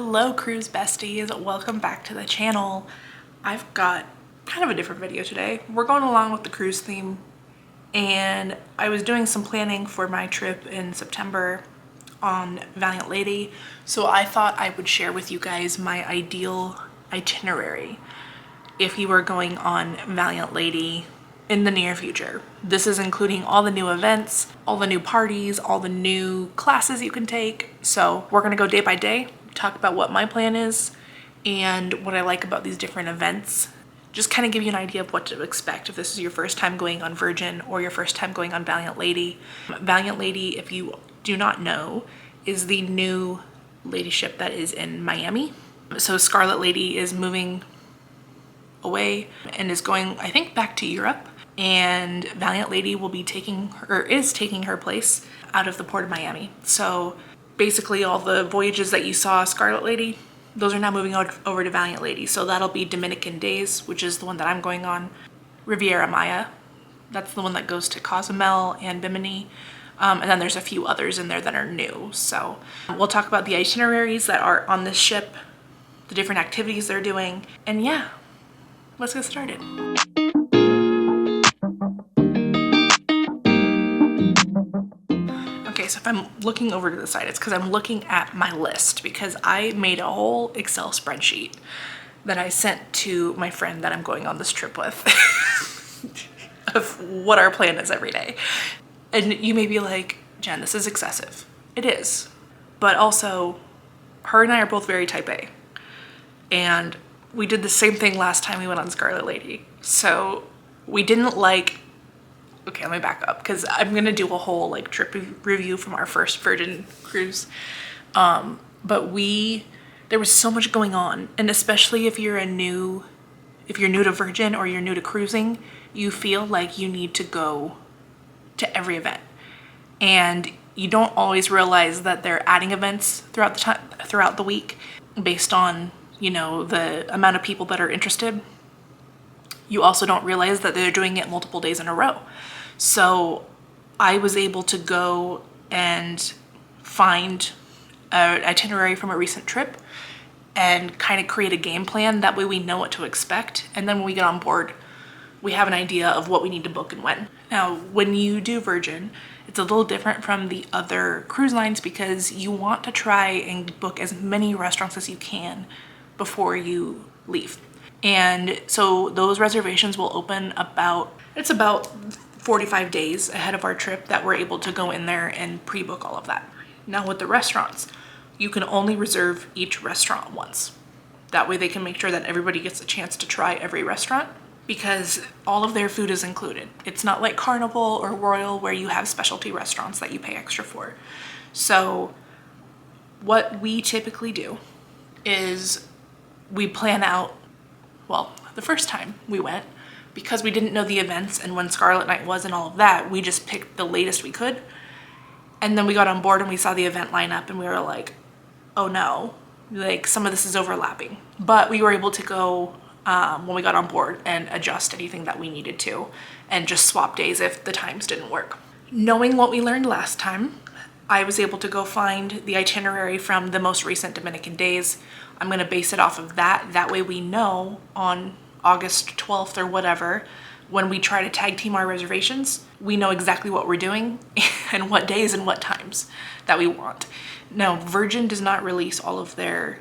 Hello cruise besties, welcome back to the channel. I've got kind of a different video today. We're going along with the cruise theme and I was doing some planning for my trip in September on Valiant Lady, so I thought I would share with you guys my ideal itinerary if you were going on Valiant Lady in the near future. This is including all the new events, all the new parties, all the new classes you can take. So we're gonna go day by day, talk about what my plan is and what I like about these different events. Just kind of give you an idea of what to expect if this is your first time going on Virgin or your first time going on Valiant Lady. Valiant Lady, if you do not know, is the new lady ship that is in Miami. So Scarlet Lady is moving away and is going, I think, back to Europe, and Valiant Lady will be taking her place out of the port of Miami. So basically all the voyages that you saw Scarlet Lady, those are now moving over to Valiant Lady. So that'll be Dominican Days, which is the one that I'm going on. Riviera Maya, that's the one that goes to Cozumel and Bimini. And then there's a few others in there that are new. So we'll talk about the itineraries that are on this ship, the different activities they're doing, and yeah, let's get started. Okay, so if I'm looking over to the side, it's because I'm looking at my list, because I made a whole Excel spreadsheet that I sent to my friend that I'm going on this trip with of what our plan is every day. And you may be like, Jen, this is excessive. It is. But also, her and I are both very type A. And we did the same thing last time we went on Scarlet Lady. So we didn't like, okay, let me back up because I'm gonna do a whole like trip review from our first Virgin cruise. But there was so much going on, and especially if you're new to Virgin or you're new to cruising, you feel like you need to go to every event. And you don't always realize that they're adding events throughout the week based on, you know, the amount of people that are interested. You also don't realize that they're doing it multiple days in a row. So I was able to go and find an itinerary from a recent trip and kind of create a game plan. That way we know what to expect. And then when we get on board, we have an idea of what we need to book and when. Now, when you do Virgin, it's a little different from the other cruise lines because you want to try and book as many restaurants as you can before you leave. And so those reservations will open about 45 days ahead of our trip that we're able to go in there and pre-book all of that. Now with the restaurants, you can only reserve each restaurant once. That way they can make sure that everybody gets a chance to try every restaurant, because all of their food is included. It's not like Carnival or Royal where you have specialty restaurants that you pay extra for. So what we typically do is we plan out, well, the first time we went, because we didn't know the events and when Scarlet Night was and all of that, we just picked the latest we could. And then we got on board and we saw the event lineup and we were like, oh no, like some of this is overlapping. But we were able to go when we got on board and adjust anything that we needed to and just swap days if the times didn't work. Knowing what we learned last time, I was able to go find the itinerary from the most recent Dominican Days. I'm gonna base it off of that. That way we know on August 12th or whatever, when we try to tag team our reservations, we know exactly what we're doing and what days and what times that we want. Now, Virgin does not release all of their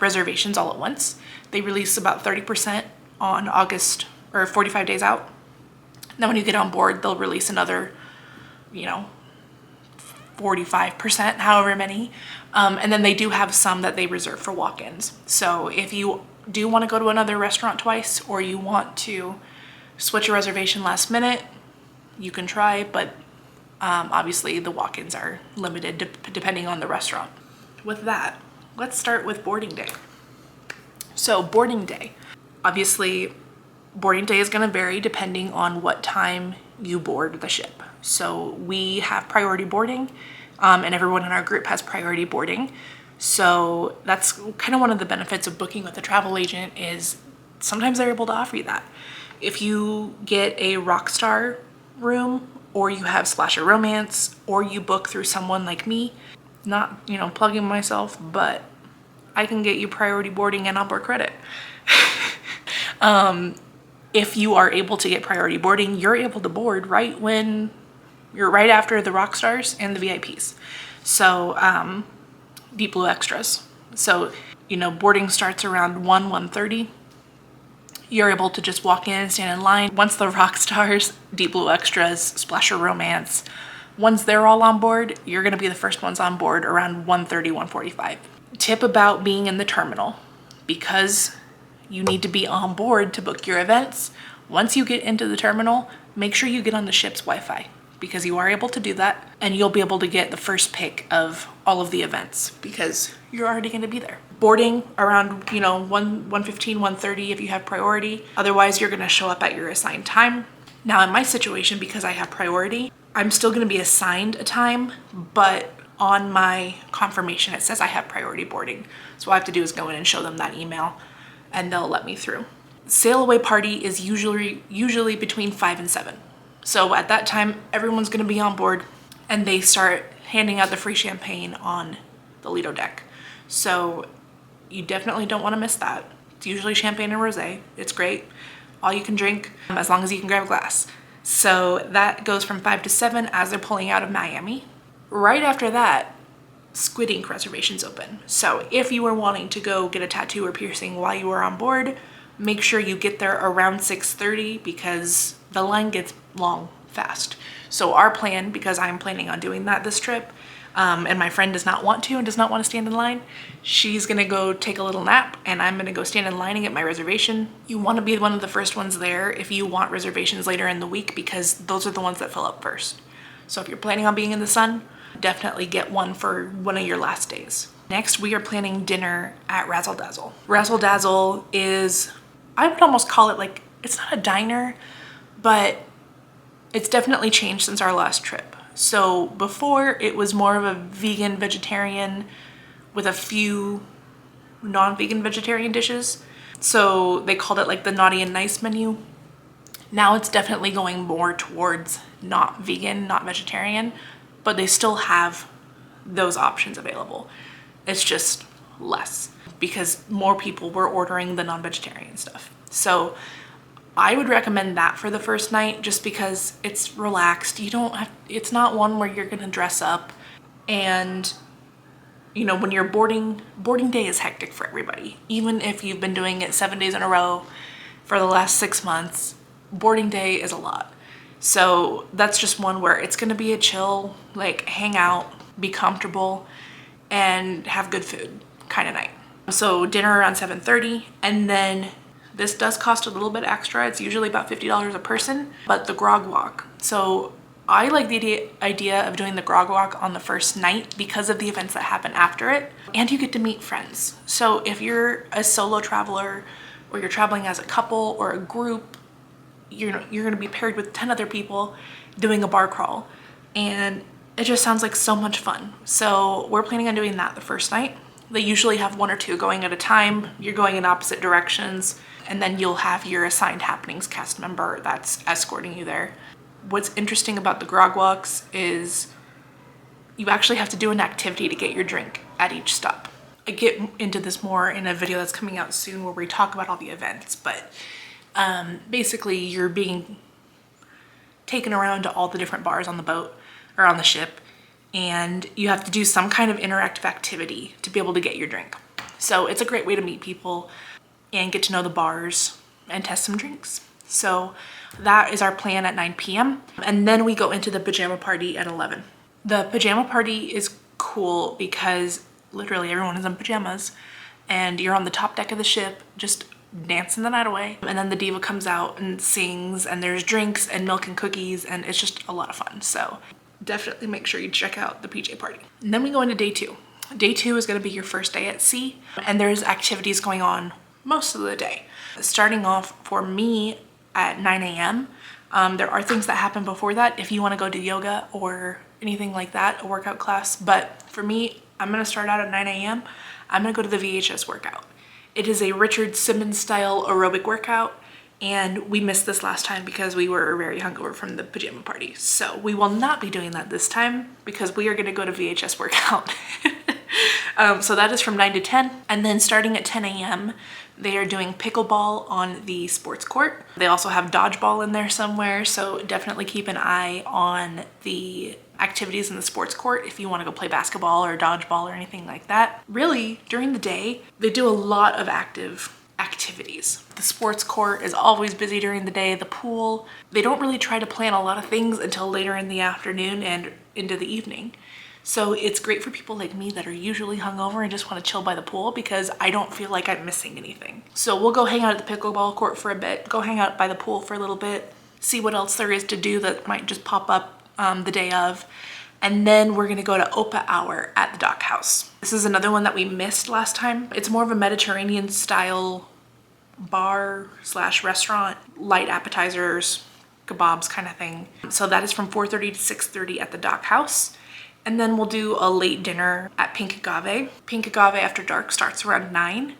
reservations all at once. They release about 30% on August, or 45 days out. Then when you get on board, they'll release another, 45%, however many. And then they do have some that they reserve for walk-ins. So if you do want to go to another restaurant twice, or you want to switch a reservation last minute, you can try, but obviously the walk-ins are limited depending on the restaurant. With that, let's start with boarding day. So boarding day, obviously boarding day is going to vary depending on what time you board the ship. So we have priority boarding, and everyone in our group has priority boarding. So that's kind of one of the benefits of booking with a travel agent, is sometimes they're able to offer you that. If you get a Rockstar room, or you have Slasher Romance, or you book through someone like me, not, plugging myself, but I can get you priority boarding and onboard credit. If you are able to get priority boarding, you're able to board right when you're right after the rock stars and the VIPs. So deep blue extras. So, you know, boarding starts around 1:30. You're able to just walk in and stand in line. Once the rock stars, deep blue extras, splasher romance, once they're all on board, you're gonna be the first ones on board around 1:30, 1:45. Tip about being in the terminal, because you need to be on board to book your events. Once you get into the terminal, make sure you get on the ship's Wi-Fi, because you are able to do that and you'll be able to get the first pick of all of the events because you're already going to be there. Boarding around, you know, 1:15, 1:30 if you have priority. Otherwise, you're going to show up at your assigned time. Now in my situation, because I have priority, I'm still going to be assigned a time, but on my confirmation it says I have priority boarding. So all I have to do is go in and show them that email and they'll let me through. Sail away party is usually between 5 and 7. So at that time, everyone's gonna be on board and they start handing out the free champagne on the Lido deck. So you definitely don't wanna miss that. It's usually champagne and rosé. It's great. All you can drink, as long as you can grab a glass. So that goes from 5 to 7 as they're pulling out of Miami. Right after that, Squid Ink reservations open. So if you were wanting to go get a tattoo or piercing while you were on board, make sure you get there around 6:30 because the line gets long fast. So our plan, because I'm planning on doing that this trip, and my friend does not want to and does not want to stand in line, she's gonna go take a little nap and I'm gonna go stand in line and get my reservation. You want to be one of the first ones there if you want reservations later in the week, because those are the ones that fill up first. So if you're planning on being in the sun, definitely get one for one of your last days. Next, we are planning dinner at Razzle Dazzle. Razzle Dazzle is, I would almost call it like, it's not a diner, but it's definitely changed since our last trip. So before, it was more of a vegan, vegetarian with a few non-vegan vegetarian dishes. So they called it like the naughty and nice menu. Now it's definitely going more towards not vegan, not vegetarian, but they still have those options available. It's just less because more people were ordering the non-vegetarian stuff. So I would recommend that for the first night just because it's relaxed. You don't have, it's not one where you're gonna dress up, and you know, when you're boarding day is hectic for everybody. Even if you've been doing it 7 days in a row for the last 6 months, boarding day is a lot. So that's just one where it's gonna be a chill, like hang out, be comfortable, and have good food kind of night. So dinner around 7:30, and then this does cost a little bit extra. It's usually about $50 a person, but the grog walk. So I like the idea of doing the grog walk on the first night because of the events that happen after it, and you get to meet friends. So if you're a solo traveler or you're traveling as a couple or a group, you're going to be paired with 10 other people doing a bar crawl, and it just sounds like so much fun. So we're planning on doing that the first night. They usually have 1 or 2 going at a time. You're going in opposite directions, and then you'll have your assigned happenings cast member that's escorting you there. What's interesting about the grog walks is you actually have to do an activity to get your drink at each stop. I get into this more in a video that's coming out soon where we talk about all the events, but basically you're being taken around to all the different bars on the boat or on the ship, and you have to do some kind of interactive activity to be able to get your drink. So it's a great way to meet people and get to know the bars and test some drinks. So that is our plan at 9 p.m. And then we go into the pajama party at 11. The pajama party is cool because literally everyone is in pajamas and you're on the top deck of the ship just dancing the night away. And then the diva comes out and sings, and there's drinks and milk and cookies, and it's just a lot of fun. So definitely make sure you check out the PJ party. And then we go into day 2. Day 2 is gonna be your first day at sea, and there's activities going on most of the day. Starting off for me at 9 a.m. There are things that happen before that if you wanna go do yoga or anything like that, a workout class. But for me, I'm gonna start out at 9 a.m. I'm gonna go to the VHS workout. It is a Richard Simmons style aerobic workout, and we missed this last time because we were very hungover from the pajama party. So we will not be doing that this time because we are gonna go to VHS workout. So that is from 9 to 10. And then starting at 10 a.m., they are doing pickleball on the sports court. They also have dodgeball in there somewhere, so definitely keep an eye on the activities in the sports court if you want to go play basketball or dodgeball or anything like that. Really, during the day, they do a lot of active activities. The sports court is always busy during the day. The pool, they don't really try to plan a lot of things until later in the afternoon and into the evening. So it's great for people like me that are usually hungover and just want to chill by the pool, because I don't feel like I'm missing anything. So we'll go hang out at the pickleball court for a bit, go hang out by the pool for a little bit, see what else there is to do that might just pop up the day of. And then we're gonna go to Opa Hour at the Dock House. This is another one that we missed last time. It's more of a Mediterranean style bar slash restaurant, light appetizers, kebabs kind of thing. So that is from 4:30 to 6:30 at the Dock House. And then we'll do a late dinner at Pink Agave. Pink Agave After Dark starts around 9.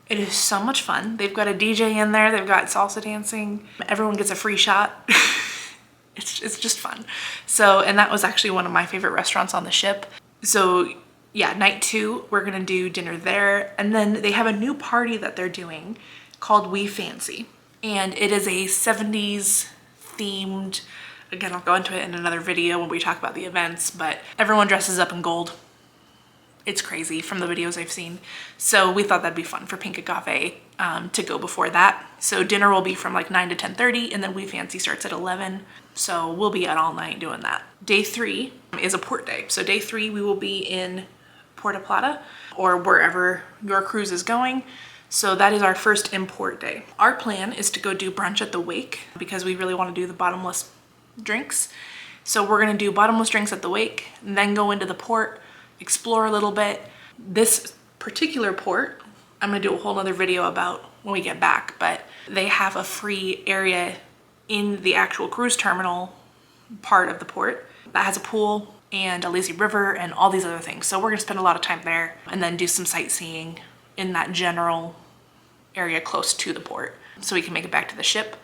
It is so much fun. They've got a DJ in there. They've got salsa dancing. Everyone gets a free shot. It's just fun. So, and that was actually one of my favorite restaurants on the ship. So yeah, night 2, we're gonna do dinner there. And then they have a new party that they're doing called We Fancy. And it is a 70s themed, again, I'll go into it in another video when we talk about the events, but everyone dresses up in gold. It's crazy from the videos I've seen. So we thought that'd be fun for Pink Agave to go before that. So dinner will be from like 9 to 10:30, and then We Fancy starts at 11. So we'll be out all night doing that. Day 3 is a port day. So day 3, we will be in Puerto Plata or wherever your cruise is going. So that is our first import day. Our plan is to go do brunch at the wake because we really want to do the bottomless drinks. So we're gonna do bottomless drinks at the wake, and then go into the port, explore a little bit. This particular port, I'm gonna do a whole nother video about when we get back, but they have a free area in the actual cruise terminal part of the port that has a pool and a lazy river and all these other things. So we're gonna spend a lot of time there and then do some sightseeing in that general area close to the port so we can make it back to the ship.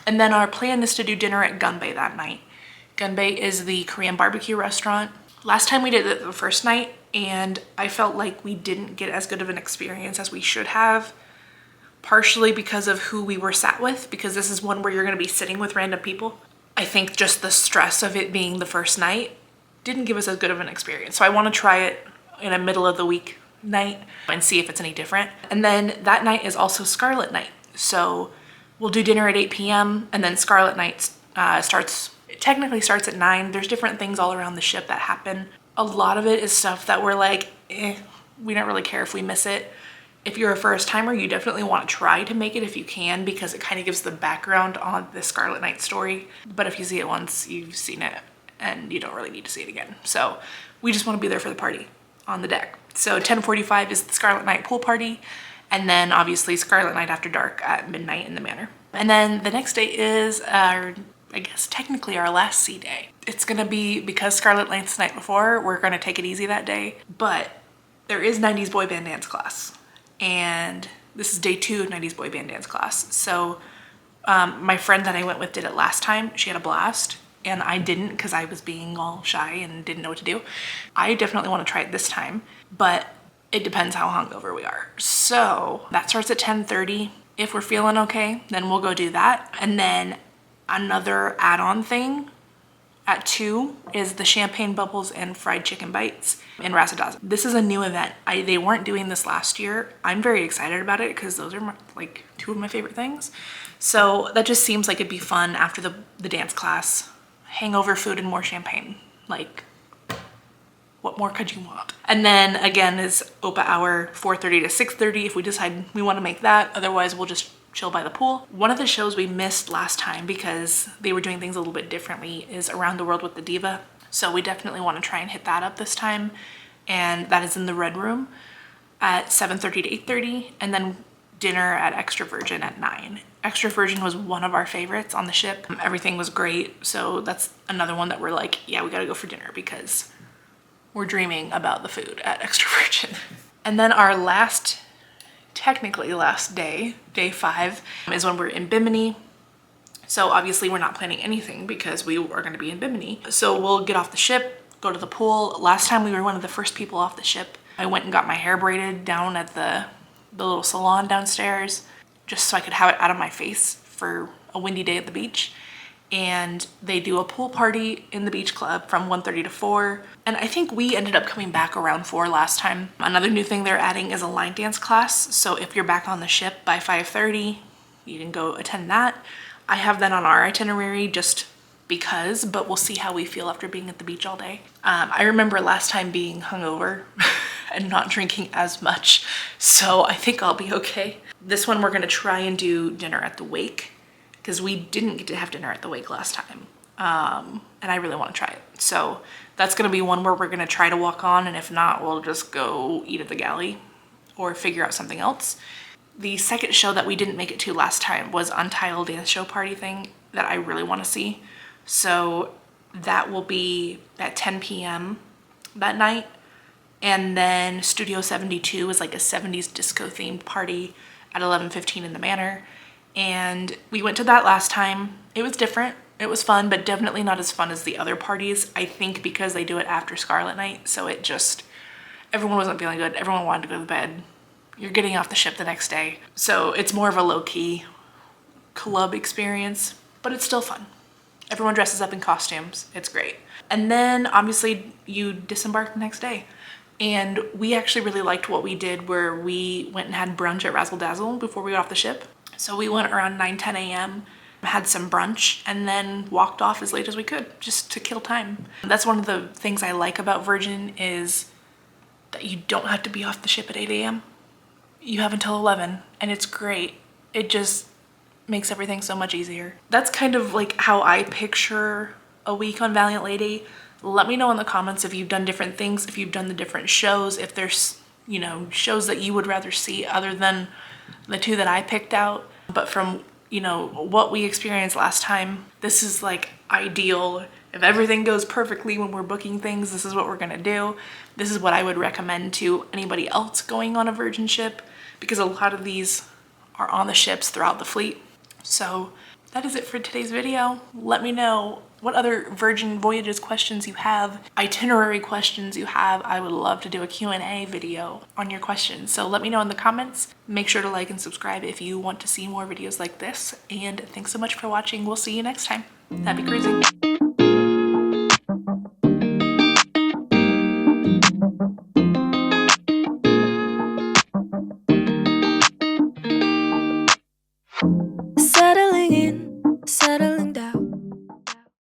And then our plan is to do dinner at Gunbae that night. Gunbae is the Korean barbecue restaurant. Last time we did it the first night, and I felt like we didn't get as good of an experience as we should have, partially because of who we were sat with, because this is one where you're gonna be sitting with random people. I think just the stress of it being the first night didn't give us as good of an experience. So I wanna try it in a middle of the week night and see if it's any different. And then that night is also Scarlet Night. So we'll do dinner at 8 p.m. and then Scarlet Night technically starts at 9. There's different things all around the ship that happen. A lot of it is stuff that we're like, we don't really care if we miss it. If you're a first timer, you definitely want to try to make it if you can, because it kind of gives the background on the Scarlet Night story. But if you see it once, you've seen it and you don't really need to see it again. So we just want to be there for the party on the deck. So 10:45 is the Scarlet Night pool party. And then obviously Scarlet Night After Dark at midnight in the Manor. And then the next day is our, I guess technically our last sea day. It's gonna be, because Scarlet Night's the night before, we're gonna take it easy that day. But there is 90s boy band dance class. And this is day 2 of 90s boy band dance class. So my friend that I went with did it last time. She had a blast. And I didn't, because I was being all shy and didn't know what to do. I definitely want to try it this time, but it depends how hungover we are. So that starts at 10:30. If we're feeling okay, then we'll go do that. And then another add-on thing at 2 is the champagne bubbles and fried chicken bites in Rasadaz. This is a new event. They weren't doing this last year. I'm very excited about it because those are like 2 of my favorite things. So that just seems like it'd be fun after the dance class. Hangover food and more champagne. Like, what more could you want? And then again is Opa Hour 4:30 to 6:30 if we decide we want to make that. Otherwise, we'll just chill by the pool. One of the shows we missed last time because they were doing things a little bit differently is Around the World with the Diva. So we definitely want to try and hit that up this time. And that is in the Red Room at 7:30 to 8:30. And then dinner at Extra Virgin at 9. Extra Virgin was one of our favorites on the ship. Everything was great. So that's another one that we're like, yeah, we gotta go for dinner because we're dreaming about the food at Extra Virgin. And then our last, technically last day, day 5, is when we're in Bimini. So obviously we're not planning anything because we are gonna be in Bimini. So we'll get off the ship, go to the pool. Last time we were one of the first people off the ship. I went and got my hair braided down at the little salon downstairs just so I could have it out of my face for a windy day at the beach. And they do a pool party in the beach club from 1:30 to 4. And I think we ended up coming back around 4 last time. Another new thing they're adding is a line dance class. So if you're back on the ship by 5:30, you can go attend that. I have that on our itinerary just because, but we'll see how we feel after being at the beach all day. I remember last time being hungover and not drinking as much, so I think I'll be okay. This one we're gonna try and do dinner at the wake because we didn't get to have dinner at the wake last time, and I really want to try it. So that's gonna be one where we're gonna try to walk on, and if not, we'll just go eat at the galley or figure out something else. The second show that we didn't make it to last time was Untitled Dance Show Party thing that I really want to see. So that will be at 10 p.m. that night. And then Studio 72 is like a 70s disco themed party at 11:15 in the Manor. And we went to that last time. It was different. It was fun, but definitely not as fun as the other parties. I think because they do it after Scarlet Night. So it just, everyone wasn't feeling good. Everyone wanted to go to bed. You're getting off the ship the next day. So it's more of a low-key club experience, but it's still fun. Everyone dresses up in costumes. It's great. And then obviously you disembark the next day. And we actually really liked what we did where we went and had brunch at Razzle Dazzle before we got off the ship. So we went around 9-10 a.m., had some brunch, and then walked off as late as we could just to kill time. That's one of the things I like about Virgin is that you don't have to be off the ship at 8 a.m. You have until 11, and it's great. It just makes everything so much easier. That's kind of like how I picture a week on Valiant Lady. Let me know in the comments if you've done different things, if you've done the different shows, if there's, you know, shows that you would rather see other than the two that I picked out. But from, you know, what we experienced last time, this is like ideal. If everything goes perfectly when we're booking things, this is what we're gonna do. This is what I would recommend to anybody else going on a Virgin ship, because a lot of these are on the ships throughout the fleet. So that is it for today's video. Let me know what other Virgin Voyages questions you have, itinerary questions you have. I would love to do a Q&A video on your questions. So let me know in the comments. Make sure to like and subscribe if you want to see more videos like this. And thanks so much for watching. We'll see you next time. Happy cruising.